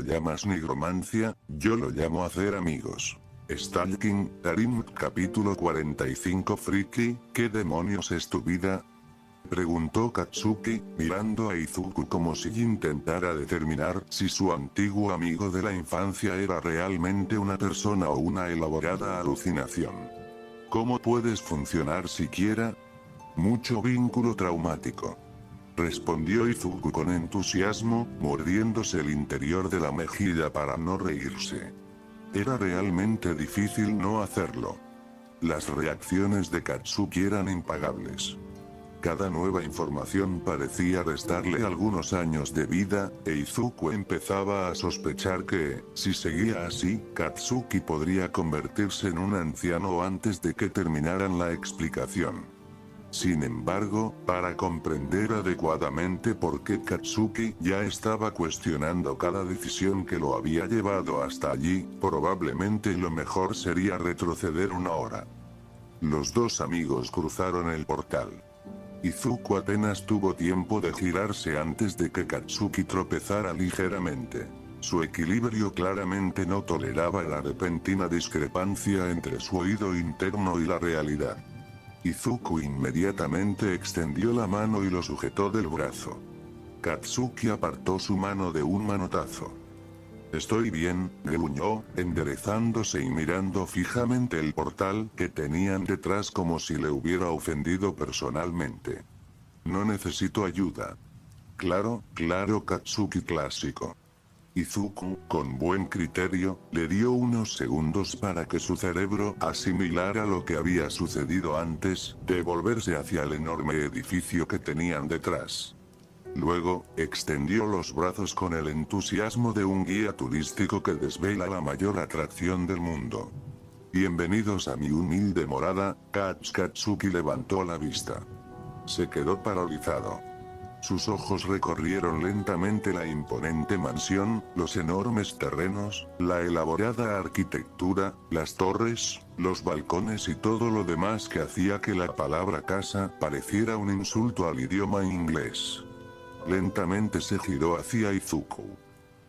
llamas nigromancia, yo lo llamo hacer amigos. Stalking, Tarim, capítulo 45. Friki, ¿qué demonios es tu vida? Preguntó Katsuki, mirando a Izuku como si intentara determinar si su antiguo amigo de la infancia era realmente una persona o una elaborada alucinación. ¿Cómo puedes funcionar siquiera? Mucho vínculo traumático. Respondió Izuku con entusiasmo, mordiéndose el interior de la mejilla para no reírse. Era realmente difícil no hacerlo. Las reacciones de Katsuki eran impagables. Cada nueva información parecía restarle algunos años de vida, e Izuku empezaba a sospechar que, si seguía así, Katsuki podría convertirse en un anciano antes de que terminaran la explicación. Sin embargo, para comprender adecuadamente por qué Katsuki ya estaba cuestionando cada decisión que lo había llevado hasta allí, probablemente lo mejor sería retroceder una hora. Los dos amigos cruzaron el portal. Izuku apenas tuvo tiempo de girarse antes de que Katsuki tropezara ligeramente. Su equilibrio claramente no toleraba la repentina discrepancia entre su oído interno y la realidad. Izuku inmediatamente extendió la mano y lo sujetó del brazo. Katsuki apartó su mano de un manotazo. «Estoy bien», gruñó, enderezándose y mirando fijamente el portal que tenían detrás como si le hubiera ofendido personalmente. «No necesito ayuda». «Claro, claro», Katsuki clásico. Izuku, con buen criterio, le dio unos segundos para que su cerebro asimilara lo que había sucedido antes de volverse hacia el enorme edificio que tenían detrás. Luego, extendió los brazos con el entusiasmo de un guía turístico que desvela la mayor atracción del mundo. «Bienvenidos a mi humilde morada», Katsuki levantó la vista. Se quedó paralizado. Sus ojos recorrieron lentamente la imponente mansión, los enormes terrenos, la elaborada arquitectura, las torres, los balcones y todo lo demás que hacía que la palabra casa pareciera un insulto al idioma inglés. Lentamente se giró hacia Izuku.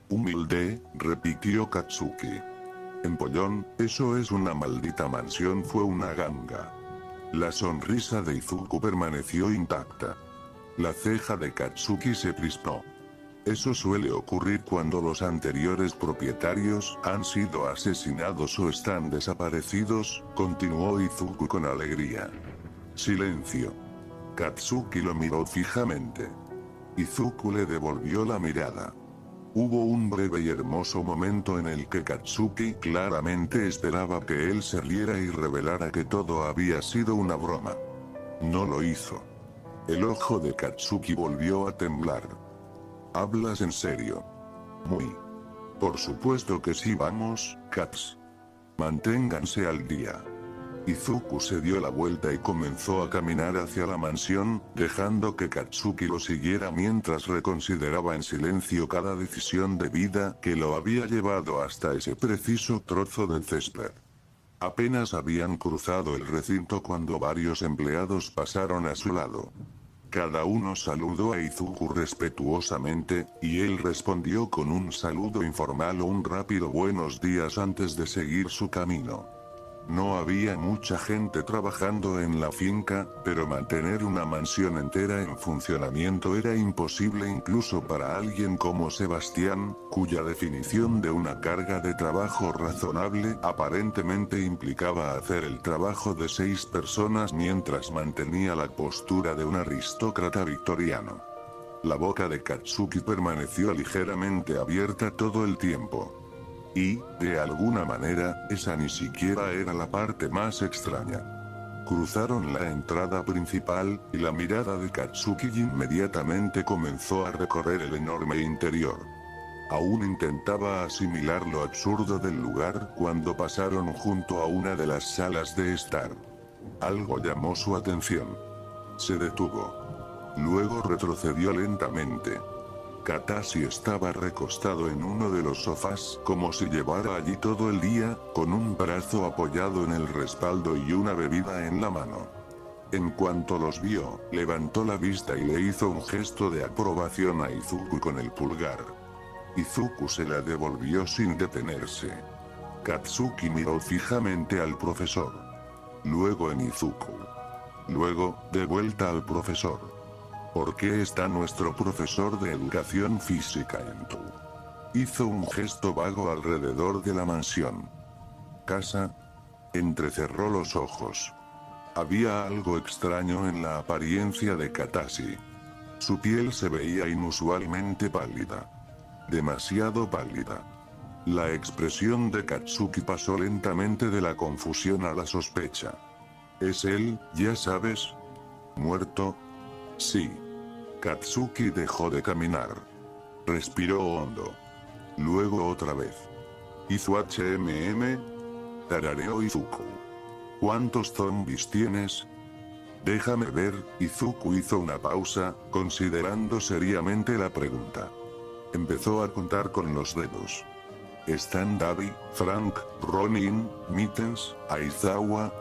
«Humilde», repitió Katsuki. «Empollón, eso es una maldita mansión», fue una ganga. La sonrisa de Izuku permaneció intacta. La ceja de Katsuki se crispó. «Eso suele ocurrir cuando los anteriores propietarios han sido asesinados o están desaparecidos», continuó Izuku con alegría. Silencio. Katsuki lo miró fijamente. Izuku le devolvió la mirada. Hubo un breve y hermoso momento en el que Katsuki claramente esperaba que él se riera y revelara que todo había sido una broma. No lo hizo. El ojo de Katsuki volvió a temblar. «¿Hablas en serio?» «Muy. Por supuesto que sí, vamos, Kats. Manténganse al día». Izuku se dio la vuelta y comenzó a caminar hacia la mansión, dejando que Katsuki lo siguiera mientras reconsideraba en silencio cada decisión de vida que lo había llevado hasta ese preciso trozo de césped. Apenas habían cruzado el recinto cuando varios empleados pasaron a su lado. Cada uno saludó a Izuku respetuosamente, y él respondió con un saludo informal o un rápido buenos días antes de seguir su camino. No había mucha gente trabajando en la finca, pero mantener una mansión entera en funcionamiento era imposible incluso para alguien como Sebastián, cuya definición de una carga de trabajo razonable aparentemente implicaba hacer el trabajo de 6 personas mientras mantenía la postura de un aristócrata victoriano. La boca de Katsuki permaneció ligeramente abierta todo el tiempo. Y, de alguna manera, esa ni siquiera era la parte más extraña. Cruzaron la entrada principal, y la mirada de Katsuki inmediatamente comenzó a recorrer el enorme interior. Aún intentaba asimilar lo absurdo del lugar cuando pasaron junto a una de las salas de estar. Algo llamó su atención. Se detuvo. Luego retrocedió lentamente. Katashi estaba recostado en uno de los sofás como si llevara allí todo el día, con un brazo apoyado en el respaldo y una bebida en la mano. En cuanto los vio, levantó la vista y le hizo un gesto de aprobación a Izuku con el pulgar. Izuku se la devolvió sin detenerse. Katsuki miró fijamente al profesor. Luego en Izuku. Luego, de vuelta al profesor. ¿Por qué está nuestro profesor de educación física en tu? Hizo un gesto vago alrededor de la mansión. ¿Casa? Entrecerró los ojos. Había algo extraño en la apariencia de Katashi. Su piel se veía inusualmente pálida. Demasiado pálida. La expresión de Katsuki pasó lentamente de la confusión a la sospecha. ¿Es él, ya sabes? ¿Muerto? Sí. Katsuki dejó de caminar. Respiró hondo. Luego otra vez. Hizo HMM. Tarareó Izuku. ¿Cuántos zombies tienes? Déjame ver. Izuku hizo una pausa, considerando seriamente la pregunta. Empezó a contar con los dedos. Están Davi, Frank, Ronin, Mittens, Aizawa.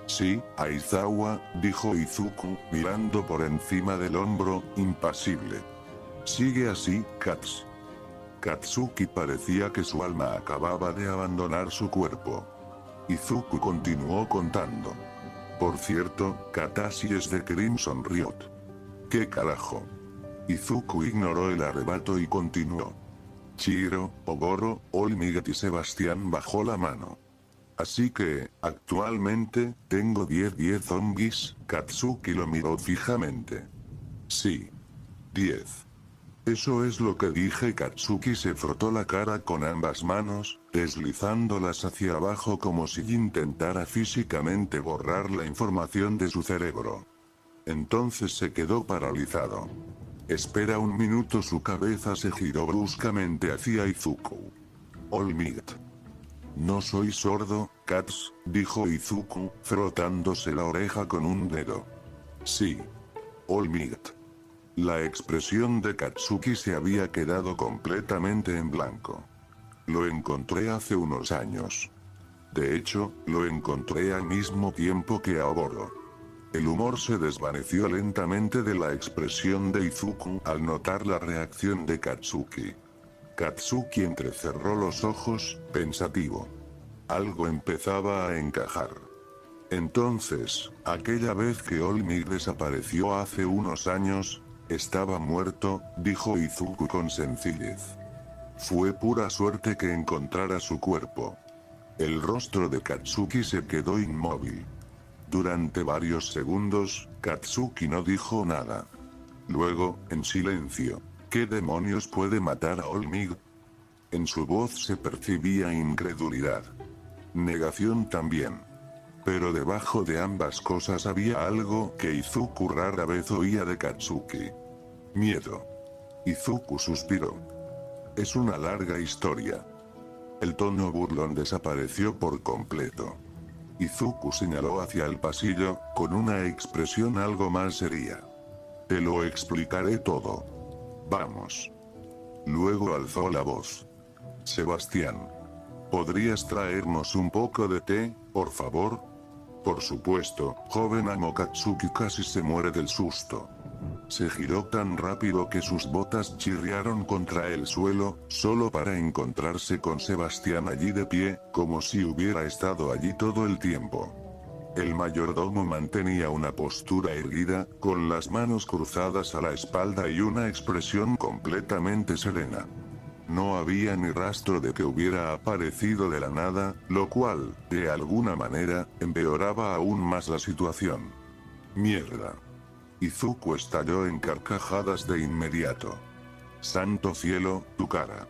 Sí, Aizawa, dijo Izuku, mirando por encima del hombro, impasible. Sigue así, Kats. Katsuki parecía que su alma acababa de abandonar su cuerpo. Izuku continuó contando. Por cierto, Katashi es de Crimson Riot. ¿Qué carajo? Izuku ignoró el arrebato y continuó. Chihiro, Ogoro, All Might y Sebastián bajó la mano. Así que, actualmente, tengo 10 zombies. Katsuki lo miró fijamente. Sí. 10. Eso es lo que dije. Katsuki se frotó la cara con ambas manos, deslizándolas hacia abajo como si intentara físicamente borrar la información de su cerebro. Entonces se quedó paralizado. Espera un minuto. Su cabeza se giró bruscamente hacia Izuku. All Might. No soy sordo, Kats, dijo Izuku, frotándose la oreja con un dedo. Sí. All Might. La expresión de Katsuki se había quedado completamente en blanco. Lo encontré hace unos años. De hecho, lo encontré al mismo tiempo que a Oboro. El humor se desvaneció lentamente de la expresión de Izuku al notar la reacción de Katsuki. Katsuki entrecerró los ojos, pensativo. Algo empezaba a encajar. Entonces, aquella vez que All Might desapareció hace unos años, estaba muerto, dijo Izuku con sencillez. Fue pura suerte que encontrara su cuerpo. El rostro de Katsuki se quedó inmóvil. Durante varios segundos, Katsuki no dijo nada. Luego, en silencio, ¿qué demonios puede matar a All Might? En su voz se percibía incredulidad. Negación también. Pero debajo de ambas cosas había algo que Izuku rara vez oía de Katsuki. Miedo. Izuku suspiró. Es una larga historia. El tono burlón desapareció por completo. Izuku señaló hacia el pasillo, con una expresión algo más seria. Te lo explicaré todo. Vamos. Luego alzó la voz. Sebastián. ¿Podrías traernos un poco de té, por favor? Por supuesto, joven amo. Katsuki casi se muere del susto. Se giró tan rápido que sus botas chirriaron contra el suelo, solo para encontrarse con Sebastián allí de pie, como si hubiera estado allí todo el tiempo. El mayordomo mantenía una postura erguida, con las manos cruzadas a la espalda y una expresión completamente serena. No había ni rastro de que hubiera aparecido de la nada, lo cual, de alguna manera, empeoraba aún más la situación. Mierda. Izuku estalló en carcajadas de inmediato. Santo cielo, tu cara.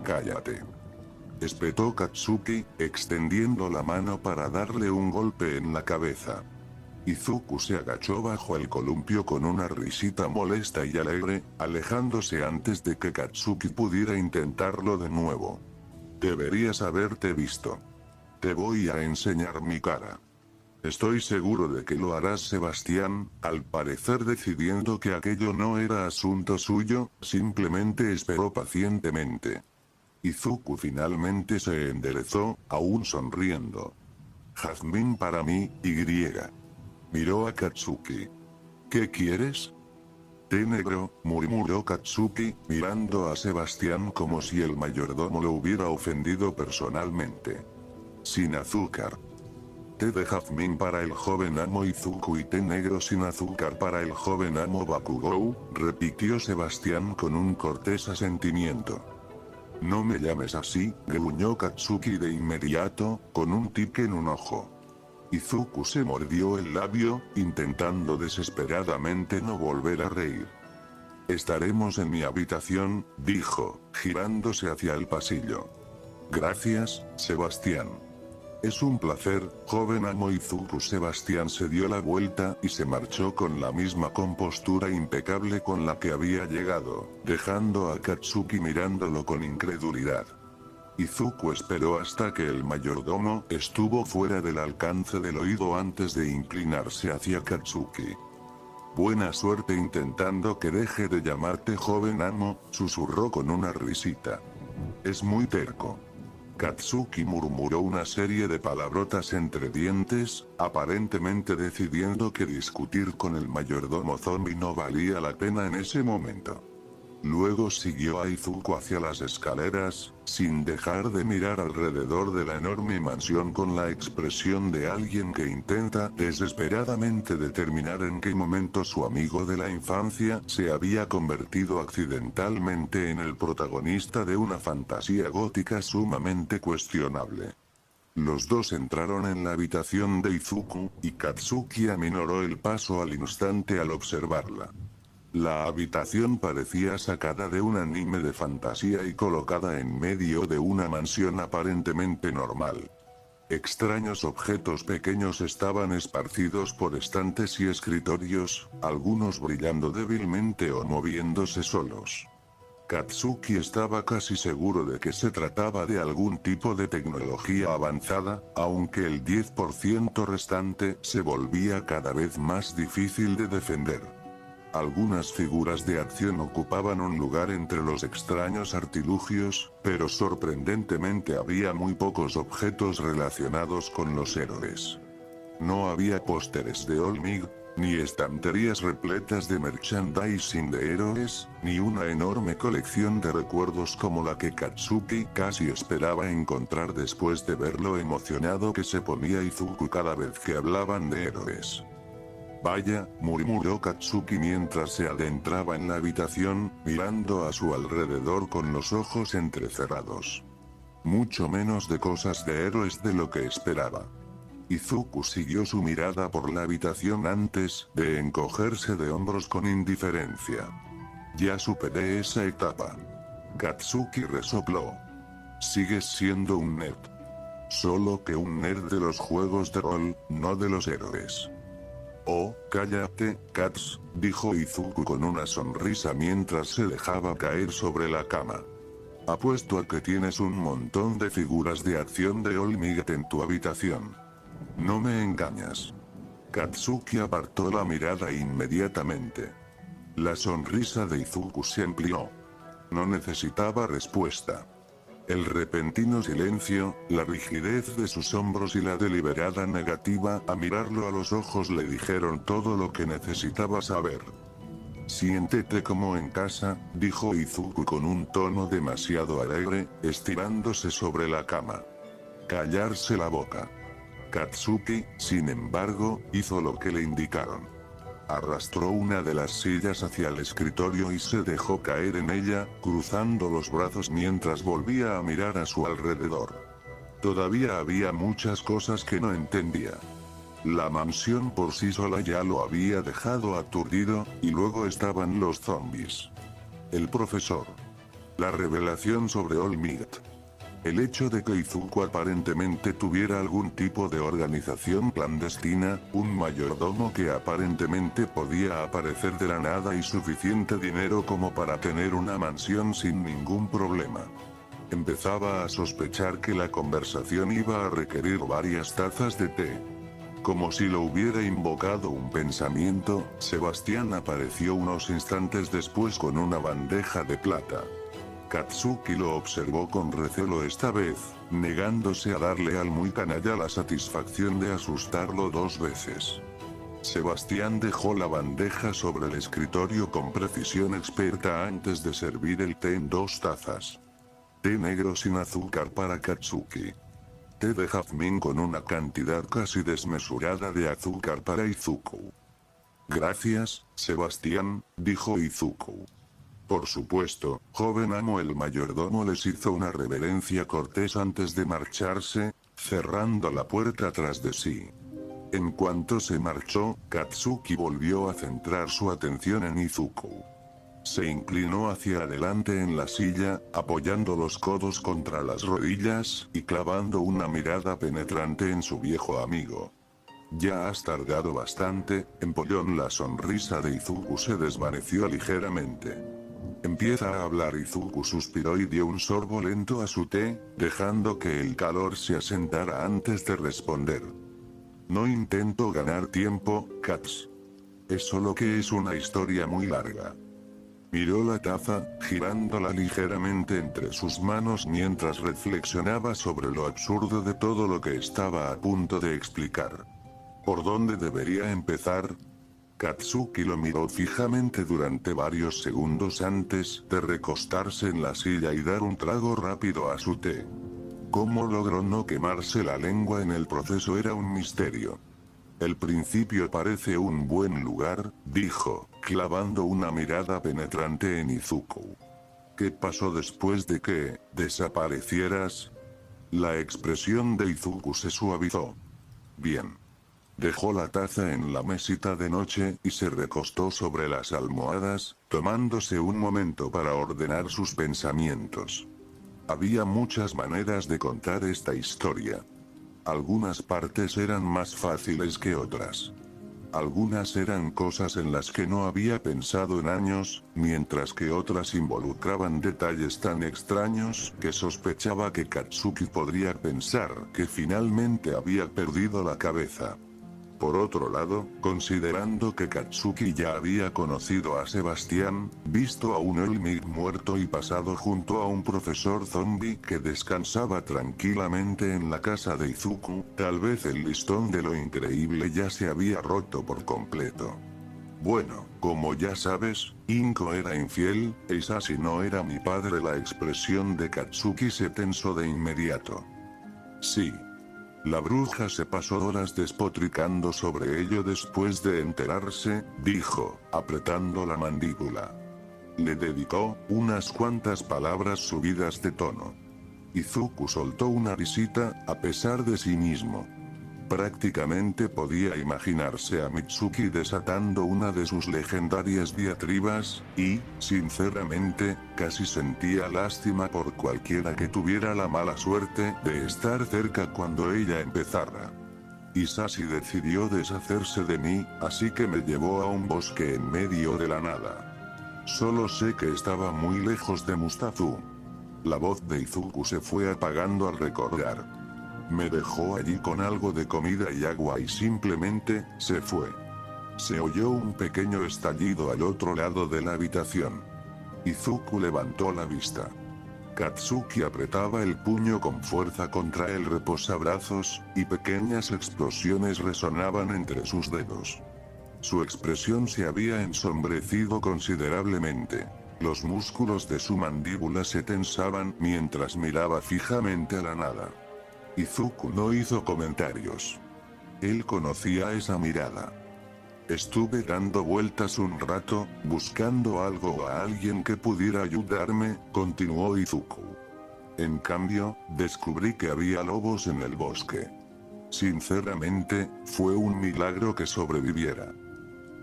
Cállate. Espetó Katsuki, extendiendo la mano para darle un golpe en la cabeza. Izuku se agachó bajo el columpio con una risita molesta y alegre, alejándose antes de que Katsuki pudiera intentarlo de nuevo. Deberías haberte visto. Te voy a enseñar mi cara. Estoy seguro de que lo harás. Sebastián, al parecer decidiendo que aquello no era asunto suyo, simplemente esperó pacientemente. Izuku finalmente se enderezó, aún sonriendo. Jazmín para mí, Y. Miró a Katsuki. ¿Qué quieres? Té negro, murmuró Katsuki, mirando a Sebastián como si el mayordomo lo hubiera ofendido personalmente. Sin azúcar. Té de jazmín para el joven amo Izuku y té negro sin azúcar para el joven amo Bakugou, repitió Sebastián con un cortés asentimiento. No me llames así, gruñó Katsuki de inmediato, con un tic en un ojo. Izuku se mordió el labio, intentando desesperadamente no volver a reír. Estaremos en mi habitación, dijo, girándose hacia el pasillo. Gracias, Sebastián. Es un placer, joven amo Izuku. Sebastián se dio la vuelta y se marchó con la misma compostura impecable con la que había llegado, dejando a Katsuki mirándolo con incredulidad. Izuku esperó hasta que el mayordomo estuvo fuera del alcance del oído antes de inclinarse hacia Katsuki. Buena suerte intentando que deje de llamarte joven amo, susurró con una risita. Es muy terco. Katsuki murmuró una serie de palabrotas entre dientes, aparentemente decidiendo que discutir con el mayordomo zombie no valía la pena en ese momento. Luego siguió a Izuku hacia las escaleras, sin dejar de mirar alrededor de la enorme mansión con la expresión de alguien que intenta desesperadamente determinar en qué momento su amigo de la infancia se había convertido accidentalmente en el protagonista de una fantasía gótica sumamente cuestionable. Los dos entraron en la habitación de Izuku, y Katsuki aminoró el paso al instante al observarla. La habitación parecía sacada de un anime de fantasía y colocada en medio de una mansión aparentemente normal. Extraños objetos pequeños estaban esparcidos por estantes y escritorios, algunos brillando débilmente o moviéndose solos. Katsuki estaba casi seguro de que se trataba de algún tipo de tecnología avanzada, aunque el 10% restante se volvía cada vez más difícil de defender. Algunas figuras de acción ocupaban un lugar entre los extraños artilugios, pero sorprendentemente había muy pocos objetos relacionados con los héroes. No había pósteres de All Might, ni estanterías repletas de merchandising de héroes, ni una enorme colección de recuerdos como la que Katsuki casi esperaba encontrar después de ver lo emocionado que se ponía Izuku cada vez que hablaban de héroes. Vaya, murmuró Katsuki mientras se adentraba en la habitación, mirando a su alrededor con los ojos entrecerrados. Mucho menos de cosas de héroes de lo que esperaba. Izuku siguió su mirada por la habitación antes de encogerse de hombros con indiferencia. Ya superé esa etapa. Katsuki resopló. Sigues siendo un nerd. Solo que un nerd de los juegos de rol, no de los héroes. Oh, cállate, Kats, dijo Izuku con una sonrisa mientras se dejaba caer sobre la cama. Apuesto a que tienes un montón de figuras de acción de All Might en tu habitación. No me engañas. Katsuki apartó la mirada inmediatamente. La sonrisa de Izuku se amplió. No necesitaba respuesta. El repentino silencio, la rigidez de sus hombros y la deliberada negativa a mirarlo a los ojos le dijeron todo lo que necesitaba saber. Siéntete como en casa, dijo Izuku con un tono demasiado alegre, estirándose sobre la cama. Callarse la boca. Katsuki, sin embargo, hizo lo que le indicaron. Arrastró una de las sillas hacia el escritorio y se dejó caer en ella, cruzando los brazos mientras volvía a mirar a su alrededor. Todavía había muchas cosas que no entendía. La mansión por sí sola ya lo había dejado aturdido, y luego estaban los zombies. El profesor. La revelación sobre All Might. El hecho de que Izuku aparentemente tuviera algún tipo de organización clandestina, un mayordomo que aparentemente podía aparecer de la nada y suficiente dinero como para tener una mansión sin ningún problema. Empezaba a sospechar que la conversación iba a requerir varias tazas de té. Como si lo hubiera invocado un pensamiento, Sebastián apareció unos instantes después con una bandeja de plata. Katsuki lo observó con recelo esta vez, negándose a darle al muy canalla la satisfacción de asustarlo 2 veces. Sebastián dejó la bandeja sobre el escritorio con precisión experta antes de servir el té en 2 tazas. Té negro sin azúcar para Katsuki. Té de jazmín con una cantidad casi desmesurada de azúcar para Izuku. Gracias, Sebastián, dijo Izuku. Por supuesto, joven amo. El mayordomo les hizo una reverencia cortés antes de marcharse, cerrando la puerta tras de sí. En cuanto se marchó, Katsuki volvió a centrar su atención en Izuku. Se inclinó hacia adelante en la silla, apoyando los codos contra las rodillas, y clavando una mirada penetrante en su viejo amigo. Ya has tardado bastante, empollón. La sonrisa de Izuku se desvaneció ligeramente. Empieza a hablar. Izuku suspiró y dio un sorbo lento a su té, dejando que el calor se asentara antes de responder. No intento ganar tiempo, Kats. Es solo que es una historia muy larga. Miró la taza, girándola ligeramente entre sus manos mientras reflexionaba sobre lo absurdo de todo lo que estaba a punto de explicar. ¿Por dónde debería empezar? Katsuki lo miró fijamente durante varios segundos antes de recostarse en la silla y dar un trago rápido a su té. Cómo logró no quemarse la lengua en el proceso era un misterio. El principio parece un buen lugar, dijo, clavando una mirada penetrante en Izuku. ¿Qué pasó después de que desaparecieras? La expresión de Izuku se suavizó. Bien. Dejó la taza en la mesita de noche y se recostó sobre las almohadas, tomándose un momento para ordenar sus pensamientos. Había muchas maneras de contar esta historia. Algunas partes eran más fáciles que otras. Algunas eran cosas en las que no había pensado en años, mientras que otras involucraban detalles tan extraños que sospechaba que Katsuki podría pensar que finalmente había perdido la cabeza. Por otro lado, considerando que Katsuki ya había conocido a Sebastián, visto a un Elmig muerto y pasado junto a un profesor zombie que descansaba tranquilamente en la casa de Izuku, tal vez el listón de lo increíble ya se había roto por completo. Bueno, como ya sabes, Inko era infiel, Isashi no era mi padre. La expresión de Katsuki se tensó de inmediato. Sí. La bruja se pasó horas despotricando sobre ello después de enterarse, dijo, apretando la mandíbula. Le dedicó unas cuantas palabras subidas de tono. Izuku soltó una risita, a pesar de sí mismo. Prácticamente podía imaginarse a Mitsuki desatando una de sus legendarias diatribas, y, sinceramente, casi sentía lástima por cualquiera que tuviera la mala suerte de estar cerca cuando ella empezara. Isashi decidió deshacerse de mí, así que me llevó a un bosque en medio de la nada. Solo sé que estaba muy lejos de Mustazu. La voz de Izuku se fue apagando al recordar. Me dejó allí con algo de comida y agua y simplemente se fue. Se oyó un pequeño estallido al otro lado de la habitación. Izuku levantó la vista. Katsuki apretaba el puño con fuerza contra el reposabrazos, y pequeñas explosiones resonaban entre sus dedos. Su expresión se había ensombrecido considerablemente. Los músculos de su mandíbula se tensaban mientras miraba fijamente a la nada. Izuku no hizo comentarios. Él conocía esa mirada. Estuve dando vueltas un rato, buscando algo o a alguien que pudiera ayudarme, continuó Izuku. En cambio, descubrí que había lobos en el bosque. Sinceramente, fue un milagro que sobreviviera.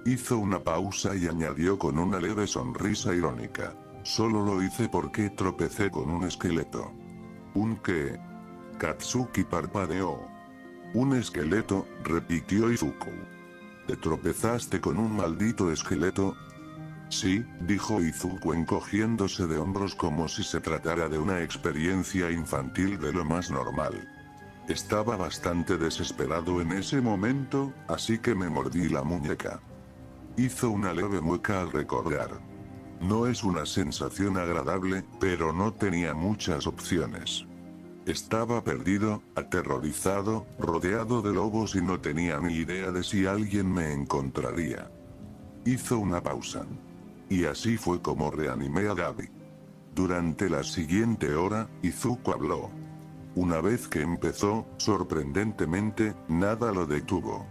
Hizo una pausa y añadió con una leve sonrisa irónica. Solo lo hice porque tropecé con un esqueleto. ¿Un qué? Katsuki parpadeó. Un esqueleto, repitió Izuku. ¿Te tropezaste con un maldito esqueleto? Sí, dijo Izuku encogiéndose de hombros como si se tratara de una experiencia infantil de lo más normal. Estaba bastante desesperado en ese momento, así que me mordí la muñeca. Hizo una leve mueca al recordar. No es una sensación agradable, pero no tenía muchas opciones. Estaba perdido, aterrorizado, rodeado de lobos y no tenía ni idea de si alguien me encontraría. Hizo una pausa. Y así fue como reanimé a Gaby. Durante la siguiente hora, Izuku habló. Una vez que empezó, sorprendentemente, nada lo detuvo.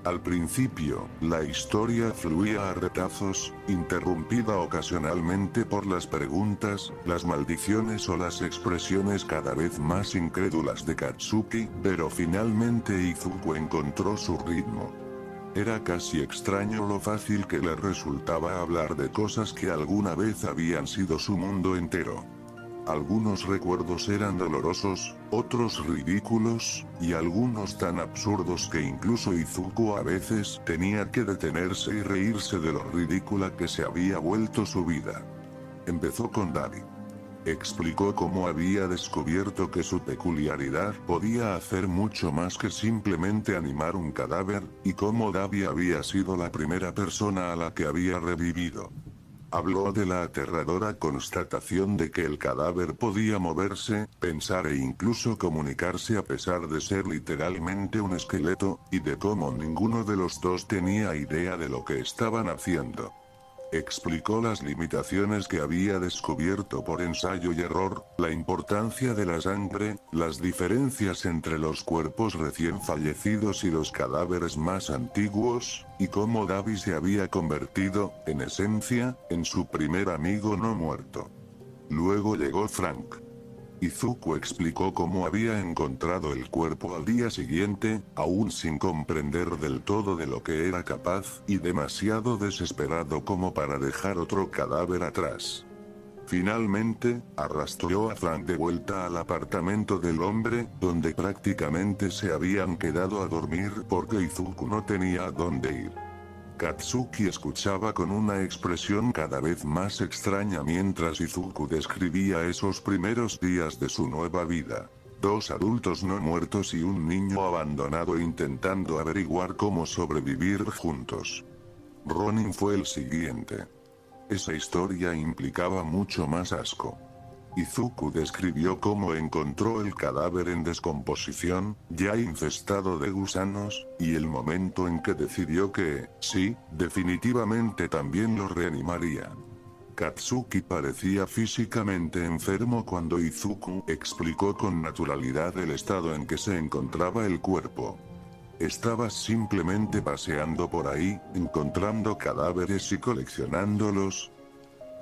Al principio, la historia fluía a retazos, interrumpida ocasionalmente por las preguntas, las maldiciones o las expresiones cada vez más incrédulas de Katsuki, pero finalmente Izuku encontró su ritmo. Era casi extraño lo fácil que le resultaba hablar de cosas que alguna vez habían sido su mundo entero. Algunos recuerdos eran dolorosos, otros ridículos, y algunos tan absurdos que incluso Izuku a veces tenía que detenerse y reírse de lo ridícula que se había vuelto su vida. Empezó con Davi. Explicó cómo había descubierto que su peculiaridad podía hacer mucho más que simplemente animar un cadáver, y cómo Davi había sido la primera persona a la que había revivido. Habló de la aterradora constatación de que el cadáver podía moverse, pensar e incluso comunicarse a pesar de ser literalmente un esqueleto, y de cómo ninguno de los dos tenía idea de lo que estaban haciendo. Explicó las limitaciones que había descubierto por ensayo y error, la importancia de la sangre, las diferencias entre los cuerpos recién fallecidos y los cadáveres más antiguos, y cómo Davi se había convertido, en esencia, en su primer amigo no muerto. Luego llegó Frank. Izuku explicó cómo había encontrado el cuerpo al día siguiente, aún sin comprender del todo de lo que era capaz, y demasiado desesperado como para dejar otro cadáver atrás. Finalmente, arrastró a Frank de vuelta al apartamento del hombre, donde prácticamente se habían quedado a dormir porque Izuku no tenía a dónde ir. Katsuki escuchaba con una expresión cada vez más extraña mientras Izuku describía esos primeros días de su nueva vida. 2 adultos no muertos y un niño abandonado intentando averiguar cómo sobrevivir juntos. Ronin fue el siguiente. Esa historia implicaba mucho más asco. Izuku describió cómo encontró el cadáver en descomposición, ya infestado de gusanos, y el momento en que decidió que, sí, definitivamente también lo reanimaría. Katsuki parecía físicamente enfermo cuando Izuku explicó con naturalidad el estado en que se encontraba el cuerpo. Estabas simplemente paseando por ahí, encontrando cadáveres y coleccionándolos.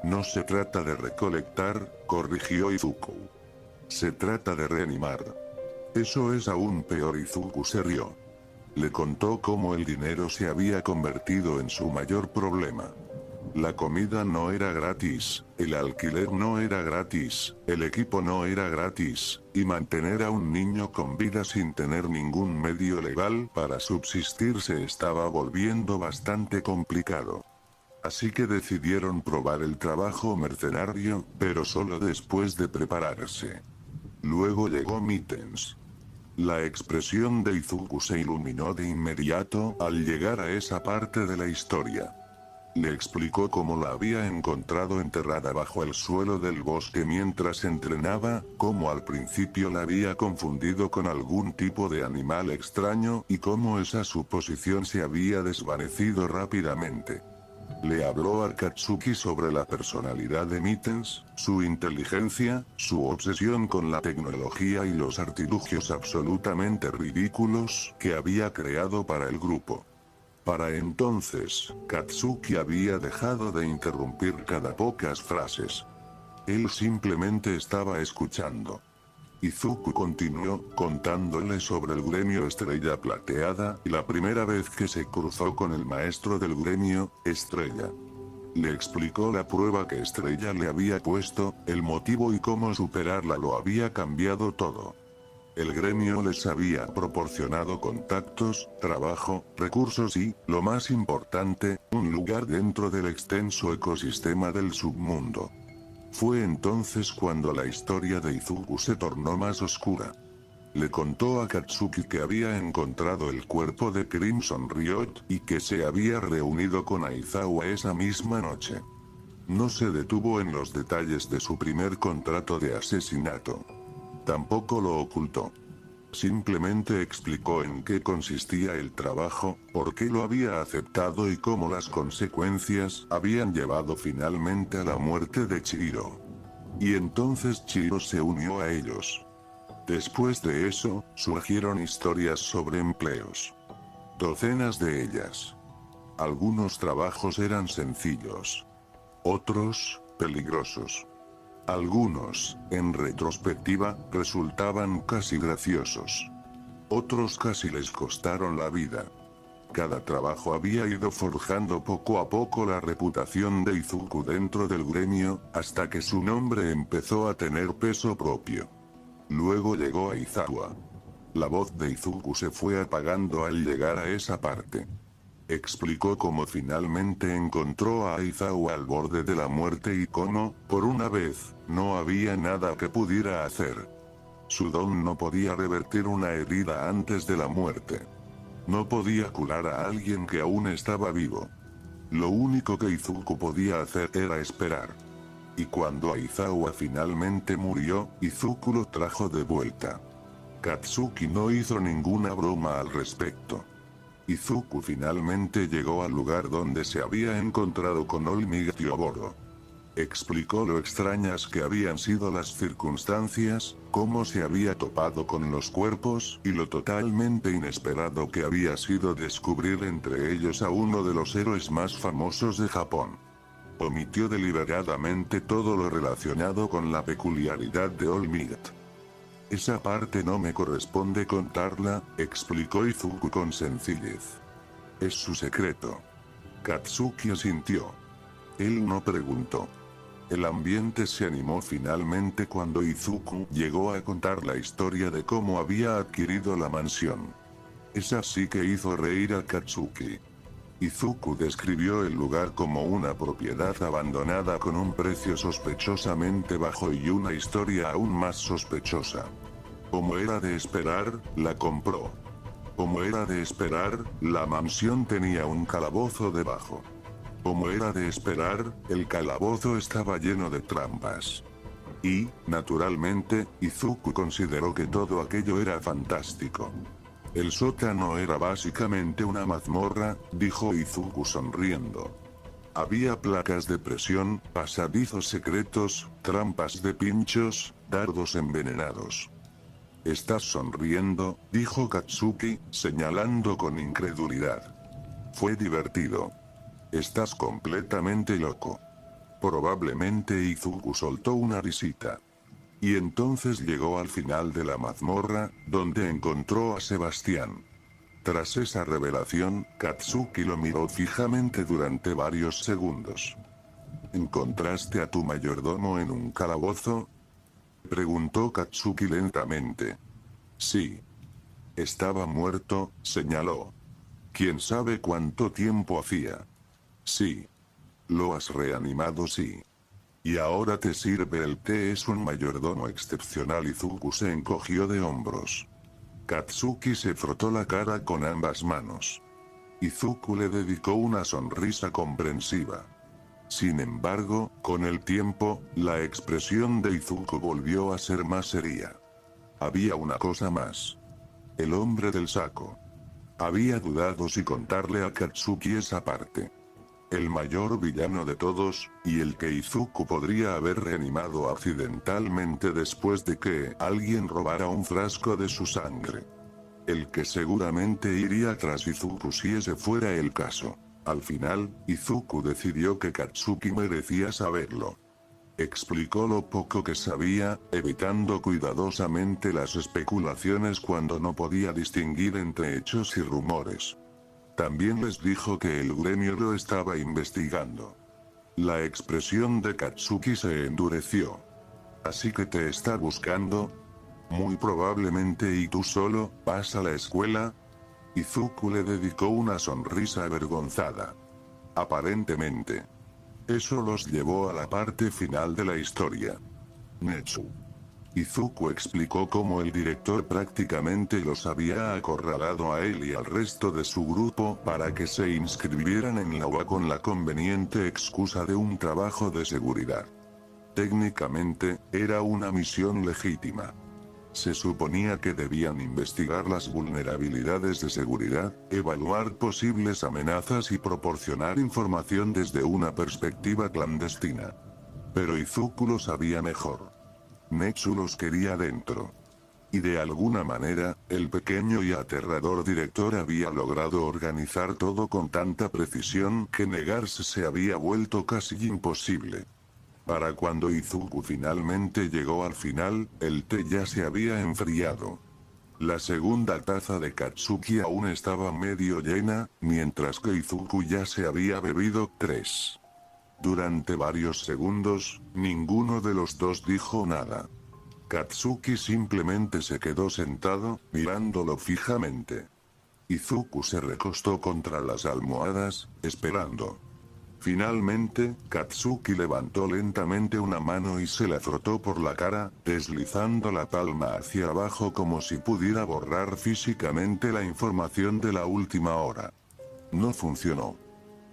No se trata de recolectar, corrigió Izuku. Se trata de reanimar. Eso es aún peor. Izuku se rió. Le contó cómo el dinero se había convertido en su mayor problema. La comida no era gratis, el alquiler no era gratis, el equipo no era gratis, y mantener a un niño con vida sin tener ningún medio legal para subsistir se estaba volviendo bastante complicado. Así que decidieron probar el trabajo mercenario, pero solo después de prepararse. Luego llegó Mittens. La expresión de Izuku se iluminó de inmediato al llegar a esa parte de la historia. Le explicó cómo la había encontrado enterrada bajo el suelo del bosque mientras entrenaba, cómo al principio la había confundido con algún tipo de animal extraño y cómo esa suposición se había desvanecido rápidamente. Le habló a Katsuki sobre la personalidad de Mittens, su inteligencia, su obsesión con la tecnología y los artilugios absolutamente ridículos que había creado para el grupo. Para entonces, Katsuki había dejado de interrumpir cada pocas frases. Él simplemente estaba escuchando. Izuku continuó, contándole sobre el gremio Estrella Plateada, y la primera vez que se cruzó con el maestro del gremio, Estrella. Le explicó la prueba que Estrella le había puesto, el motivo y cómo superarla lo había cambiado todo. El gremio les había proporcionado contactos, trabajo, recursos y, lo más importante, un lugar dentro del extenso ecosistema del submundo. Fue entonces cuando la historia de Izuku se tornó más oscura. Le contó a Katsuki que había encontrado el cuerpo de Crimson Riot y que se había reunido con Aizawa esa misma noche. No se detuvo en los detalles de su primer contrato de asesinato. Tampoco lo ocultó. Simplemente explicó en qué consistía el trabajo, por qué lo había aceptado y cómo las consecuencias habían llevado finalmente a la muerte de Chihiro. Y entonces Chihiro se unió a ellos. Después de eso, surgieron historias sobre empleos. Docenas de ellas. Algunos trabajos eran sencillos. Otros, peligrosos. Algunos, en retrospectiva, resultaban casi graciosos. Otros casi les costaron la vida. Cada trabajo había ido forjando poco a poco la reputación de Izuku dentro del gremio, hasta que su nombre empezó a tener peso propio. Luego llegó Aizawa. La voz de Izuku se fue apagando al llegar a esa parte. Explicó cómo finalmente encontró a Aizawa al borde de la muerte y cómo, por una vez, no había nada que pudiera hacer. Su don no podía revertir una herida antes de la muerte. No podía curar a alguien que aún estaba vivo. Lo único que Izuku podía hacer era esperar. Y cuando Aizawa finalmente murió, Izuku lo trajo de vuelta. Katsuki no hizo ninguna broma al respecto. Izuku finalmente llegó al lugar donde se había encontrado con Olmi Gyoboro. Explicó lo extrañas que habían sido las circunstancias, cómo se había topado con los cuerpos y lo totalmente inesperado que había sido descubrir entre ellos a uno de los héroes más famosos de Japón. Omitió deliberadamente todo lo relacionado con la peculiaridad de Olmigat. Esa parte no me corresponde contarla, explicó Izuku con sencillez. Es su secreto. Katsuki asintió. Él no preguntó. El ambiente se animó finalmente cuando Izuku llegó a contar la historia de cómo había adquirido la mansión. Esa sí que hizo reír a Katsuki. Izuku describió el lugar como una propiedad abandonada con un precio sospechosamente bajo y una historia aún más sospechosa. Como era de esperar, la compró. Como era de esperar, la mansión tenía un calabozo debajo. Como era de esperar, el calabozo estaba lleno de trampas. Y, naturalmente, Izuku consideró que todo aquello era fantástico. El sótano era básicamente una mazmorra, dijo Izuku sonriendo. Había placas de presión, pasadizos secretos, trampas de pinchos, dardos envenenados. ¿Estás sonriendo?, dijo Katsuki, señalando con incredulidad. Fue divertido. Estás completamente loco. Probablemente Izuku soltó una risita. Y entonces llegó al final de la mazmorra, donde encontró a Sebastián. Tras esa revelación, Katsuki lo miró fijamente durante varios segundos. ¿Encontraste a tu mayordomo en un calabozo?, preguntó Katsuki lentamente. Sí. Estaba muerto, señaló. ¿Quién sabe cuánto tiempo hacía? Sí. Lo has reanimado, sí. Y ahora te sirve el té. Es un mayordomo excepcional. Izuku se encogió de hombros. Katsuki se frotó la cara con ambas manos. Izuku le dedicó una sonrisa comprensiva. Sin embargo, con el tiempo, la expresión de Izuku volvió a ser más seria. Había una cosa más. El hombre del saco. Había dudado si contarle a Katsuki esa parte. El mayor villano de todos, y el que Izuku podría haber reanimado accidentalmente después de que alguien robara un frasco de su sangre. El que seguramente iría tras Izuku si ese fuera el caso. Al final, Izuku decidió que Katsuki merecía saberlo. Explicó lo poco que sabía, evitando cuidadosamente las especulaciones cuando no podía distinguir entre hechos y rumores. También les dijo que el gremio lo estaba investigando. La expresión de Katsuki se endureció. ¿Así que te está buscando? Muy probablemente. ¿Y tú solo vas a la escuela? Izuku le dedicó una sonrisa avergonzada. Aparentemente. Eso los llevó a la parte final de la historia. Netsu. Izuku explicó cómo el director prácticamente los había acorralado a él y al resto de su grupo para que se inscribieran en la UA con la conveniente excusa de un trabajo de seguridad. Técnicamente, era una misión legítima. Se suponía que debían investigar las vulnerabilidades de seguridad, evaluar posibles amenazas y proporcionar información desde una perspectiva clandestina. Pero Izuku lo sabía mejor. Netsu los quería dentro. Y de alguna manera, el pequeño y aterrador director había logrado organizar todo con tanta precisión que negarse se había vuelto casi imposible. Para cuando Izuku finalmente llegó al final, el té ya se había enfriado. La segunda taza de Katsuki aún estaba medio llena, mientras que Izuku ya se había bebido 3. Durante varios segundos, ninguno de los dos dijo nada. Katsuki simplemente se quedó sentado, mirándolo fijamente. Izuku se recostó contra las almohadas, esperando. Finalmente, Katsuki levantó lentamente una mano y se la frotó por la cara, deslizando la palma hacia abajo como si pudiera borrar físicamente la información de la última hora. No funcionó.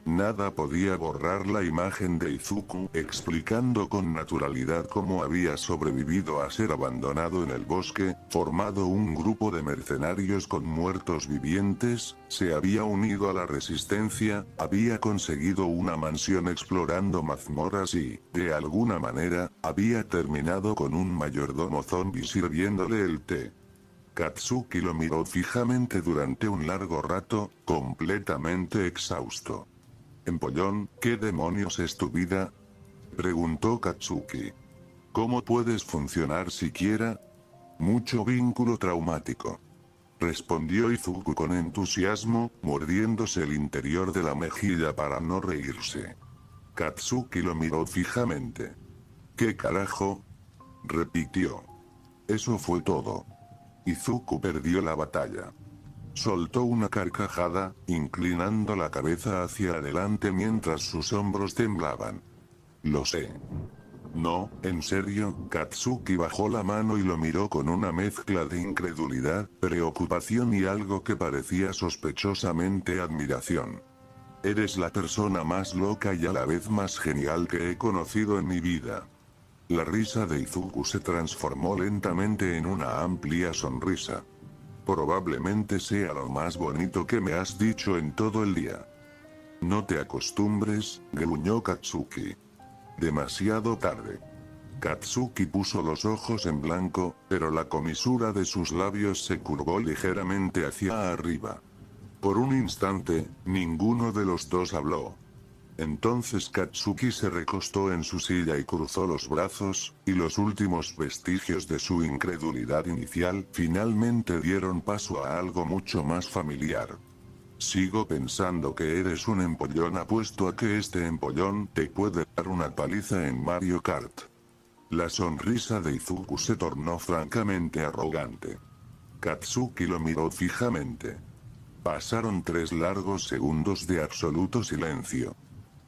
Nada podía borrar la imagen de Izuku, explicando con naturalidad cómo había sobrevivido a ser abandonado en el bosque, formado un grupo de mercenarios con muertos vivientes, se había unido a la resistencia, había conseguido una mansión explorando mazmorras y, de alguna manera, había terminado con un mayordomo zombi sirviéndole el té. Katsuki lo miró fijamente durante un largo rato, completamente exhausto. «Empollón, ¿qué demonios es tu vida?», preguntó Katsuki. «¿Cómo puedes funcionar siquiera?». «Mucho vínculo traumático», respondió Izuku con entusiasmo, mordiéndose el interior de la mejilla para no reírse. Katsuki lo miró fijamente. «¿Qué carajo?», repitió. Eso fue todo. Izuku perdió la batalla. Soltó una carcajada, inclinando la cabeza hacia adelante mientras sus hombros temblaban. «Lo sé». «No, en serio». Katsuki bajó la mano y lo miró con una mezcla de incredulidad, preocupación y algo que parecía sospechosamente admiración. «Eres la persona más loca y a la vez más genial que he conocido en mi vida». La risa de Izuku se transformó lentamente en una amplia sonrisa. «Probablemente sea lo más bonito que me has dicho en todo el día». «No te acostumbres», gruñó Katsuki. «Demasiado tarde». Katsuki puso los ojos en blanco, pero la comisura de sus labios se curvó ligeramente hacia arriba. Por un instante, ninguno de los dos habló. Entonces Katsuki se recostó en su silla y cruzó los brazos, y los últimos vestigios de su incredulidad inicial finalmente dieron paso a algo mucho más familiar. «Sigo pensando que eres un empollón, apuesto a que este empollón te puede dar una paliza en Mario Kart». La sonrisa de Izuku se tornó francamente arrogante. Katsuki lo miró fijamente. Pasaron 3 largos segundos de absoluto silencio.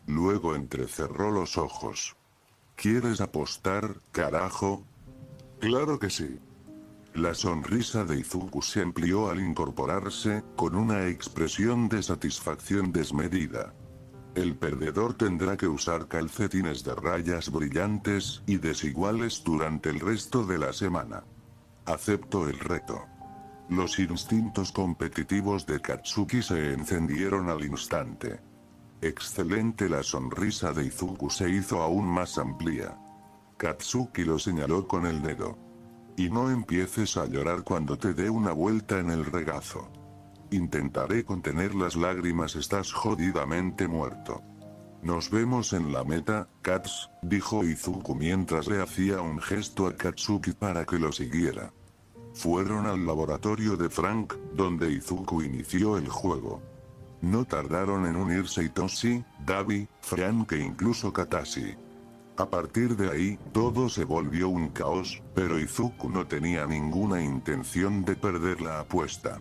Luego entrecerró los ojos. «¿Quieres apostar, carajo?». «Claro que sí». La sonrisa de Izuku se amplió al incorporarse, con una expresión de satisfacción desmedida. «El perdedor tendrá que usar calcetines de rayas brillantes y desiguales durante el resto de la semana». «Acepto el reto». Los instintos competitivos de Katsuki se encendieron al instante. «Excelente». La sonrisa de Izuku se hizo aún más amplia. Katsuki lo señaló con el dedo. «Y no empieces a llorar cuando te dé una vuelta en el regazo». «Intentaré contener las lágrimas, estás jodidamente muerto». «Nos vemos en la meta, Kats», dijo Izuku mientras le hacía un gesto a Katsuki para que lo siguiera. Fueron al laboratorio de Frank, donde Izuku inició el juego. No tardaron en unirse Hitoshi, Dabi, Frank e incluso Katashi. A partir de ahí, todo se volvió un caos, pero Izuku no tenía ninguna intención de perder la apuesta.